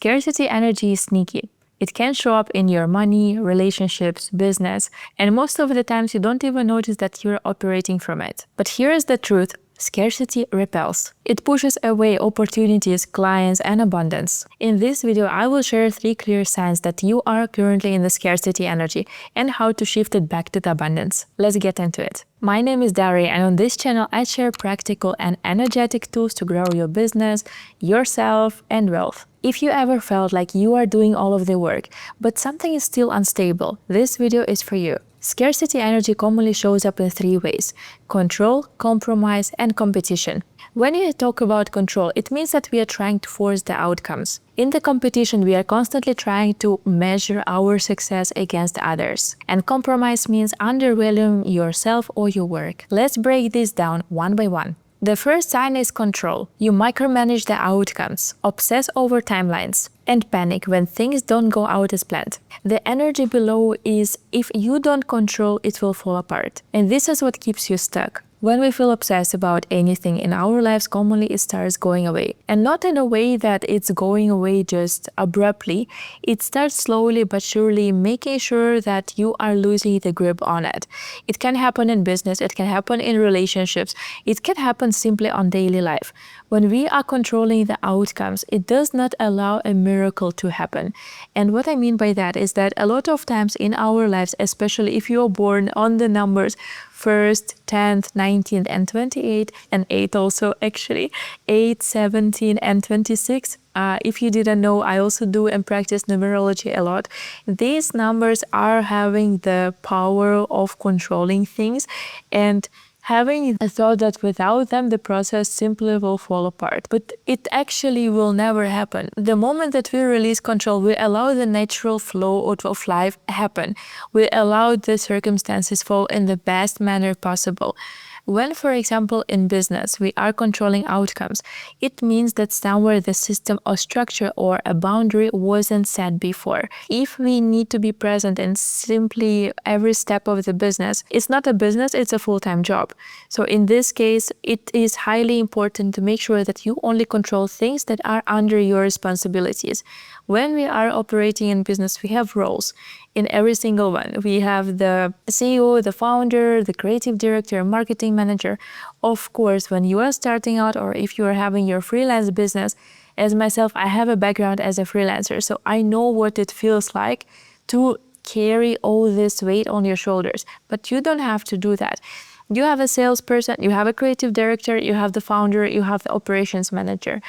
Scarcity energy is sneaky. It can show up in your money, relationships, business, and most of the times you don't even notice that you're operating from it. But here is the truth. Scarcity repels. It pushes away opportunities, clients, and abundance. In this video, I will share 3 clear signs that you are currently in the scarcity energy and how to shift it back to the abundance. Let's get into it. My name is Dari, and on this channel, I share practical and energetic tools to grow your business, yourself, and wealth. If you ever felt like you are doing all of the work, but something is still unstable, this video is for you. Scarcity energy commonly shows up in 3 ways: control, compromise, and competition. When we talk about control, it means that we are trying to force the outcomes. In the competition, we are constantly trying to measure our success against others. And compromise means undervaluing yourself or your work. Let's break this down one by one. The first sign is control. You micromanage the outcomes, obsess over timelines, and panic when things don't go out as planned. The energy below is if you don't control, it will fall apart. And this is what keeps you stuck. When we feel obsessed about anything in our lives, commonly it starts going away. And not in a way that it's going away just abruptly. It starts slowly but surely, making sure that you are losing the grip on it. It can happen in business, it can happen in relationships, it can happen simply on daily life. When we are controlling the outcomes, it does not allow a miracle to happen. And what I mean by that is that a lot of times in our lives, especially if you're born on the numbers 1st, 10th, 19th, and 28, and 8 also actually, 8, 17, and 26. If you didn't know, I also do and practice numerology a lot. These numbers are having the power of controlling things and having a thought that without them, the process simply will fall apart. But it actually will never happen. The moment that we release control, we allow the natural flow of life happen. We allow the circumstances fall in the best manner possible. When, for example, in business, we are controlling outcomes, it means that somewhere the system or structure or a boundary wasn't set before. If we need to be present in simply every step of the business, it's not a business, it's a full-time job. So in this case, it is highly important to make sure that you only control things that are under your responsibilities. When we are operating in business, we have roles. In every single one, we have the CEO, the founder, the creative director, marketing manager. Of course, when you are starting out or if you are having your freelance business, as myself, I have a background as a freelancer, so I know what it feels like to carry all this weight on your shoulders. But you don't have to do that. You have a salesperson, you have a creative director, you have the founder, you have the operations manager.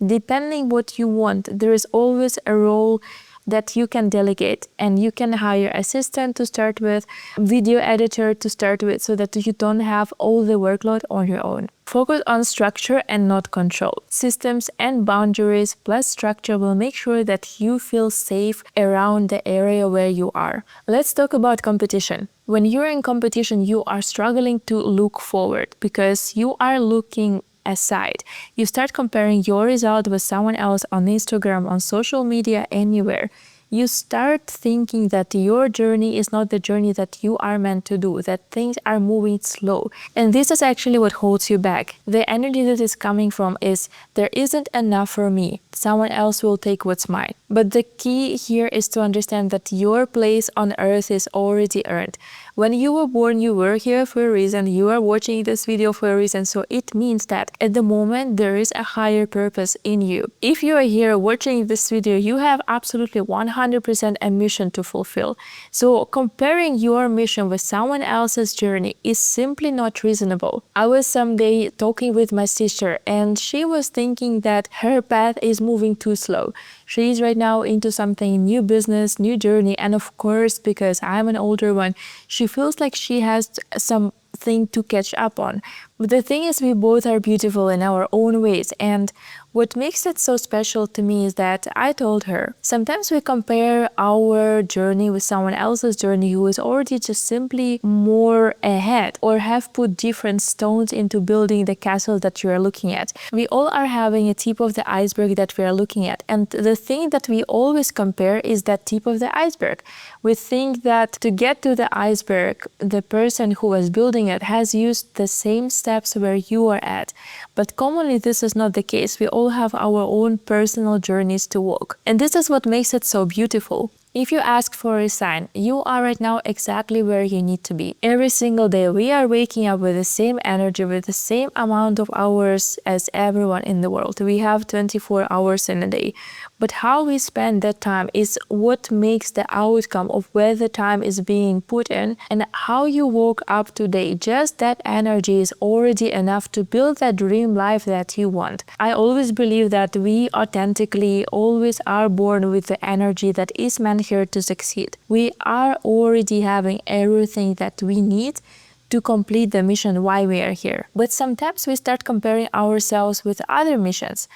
Depending what you want, there is always a role that you can delegate, and you can hire assistant to start with, video editor to start with, so that you don't have all the workload on your own. Focus on structure and not control. Systems and boundaries plus structure will make sure that you feel safe around the area where you are. Let's talk about competition. When you're in competition, you are struggling to look forward because you are looking aside. You start comparing your result with someone else on Instagram, on social media, anywhere. You start thinking that your journey is not the journey that you are meant to do, that things are moving slow. And this is actually what holds you back. The energy that is coming from is, there isn't enough for me. Someone else will take what's mine. But the key here is to understand that your place on earth is already earned. When you were born, you were here for a reason. You are watching this video for a reason. So it means that at the moment, there is a higher purpose in you. If you are here watching this video, you have absolutely 100% a mission to fulfill. So comparing your mission with someone else's journey is simply not reasonable. I was someday talking with my sister, and she was thinking that her path is moving too slow. She's right now into something, new business, new journey, and of course, because I'm an older one, she feels like she has something to catch up on. But the thing is, we both are beautiful in our own ways, and what makes it so special to me is that I told her, sometimes we compare our journey with someone else's journey who is already just simply more ahead or have put different stones into building the castle that you are looking at. We all are having a tip of the iceberg that we are looking at, and the thing that we always compare is that tip of the iceberg. We think that to get to the iceberg, the person who was building it has used the same steps steps where you are at. But commonly this is not the case. We all have our own personal journeys to walk. And this is what makes it so beautiful. If you ask for a sign, you are right now exactly where you need to be. Every single day we are waking up with the same energy, with the same amount of hours as everyone in the world. We have 24 hours in a day. But how we spend that time is what makes the outcome of where the time is being put in, and how you woke up today. Just that energy is already enough to build that dream life that you want. I always believe that we authentically always are born with the energy that is meant here to succeed. We are already having everything that we need to complete the mission why we are here. But sometimes we start comparing ourselves with other missions,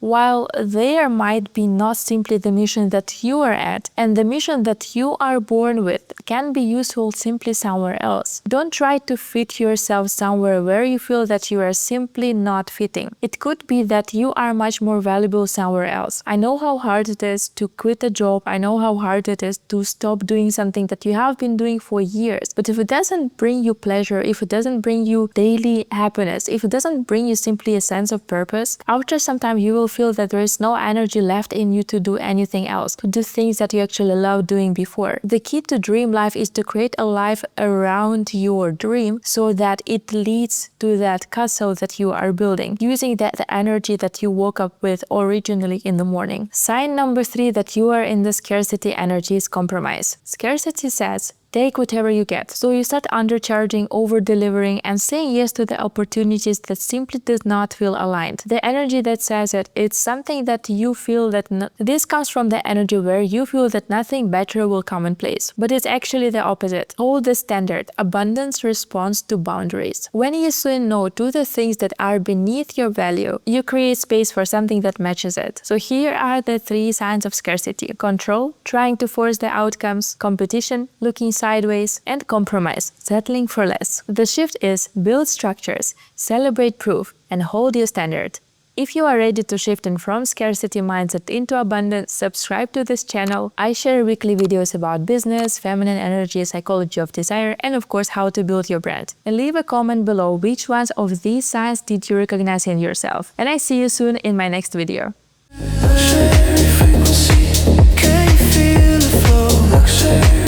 while there might be not simply the mission that you are at, and the mission that you are born with can be useful simply somewhere else. Don't try to fit yourself somewhere where you feel that you are simply not fitting. It could be that you are much more valuable somewhere else. I know how hard it is to quit a job. I know how hard it is to stop doing something that you have been doing for years. But if it doesn't bring you pleasure, if it doesn't bring you daily happiness, if it doesn't bring you simply a sense of purpose, after some time you will feel that there is no energy left in you to do anything else, to do things that you actually loved doing before. The key to dream life is to create a life around your dream so that it leads to that castle that you are building, using that energy that you woke up with originally in the morning. Sign number 3 that you are in the scarcity energy is compromise. Scarcity says, take whatever you get. So you start undercharging, over-delivering, and saying yes to the opportunities that simply does not feel aligned. The energy that says it, it's something that you feel that this comes from the energy where you feel that nothing better will come in place. But it's actually the opposite. Hold the standard. Abundance responds to boundaries. When you say no to the things that are beneath your value, you create space for something that matches it. So here are the 3 signs of scarcity: control, trying to force the outcomes; competition, looking sideways; and compromise, settling for less. The shift is build structures, celebrate proof, and hold your standard. If you are ready to shift in from scarcity mindset into abundance, subscribe to this channel. I share weekly videos about business, feminine energy, psychology of desire, and of course how to build your brand. And leave a comment below which ones of these signs did you recognize in yourself. And I see you soon in my next video. Luxury frequency, can you feel the flow? Luxury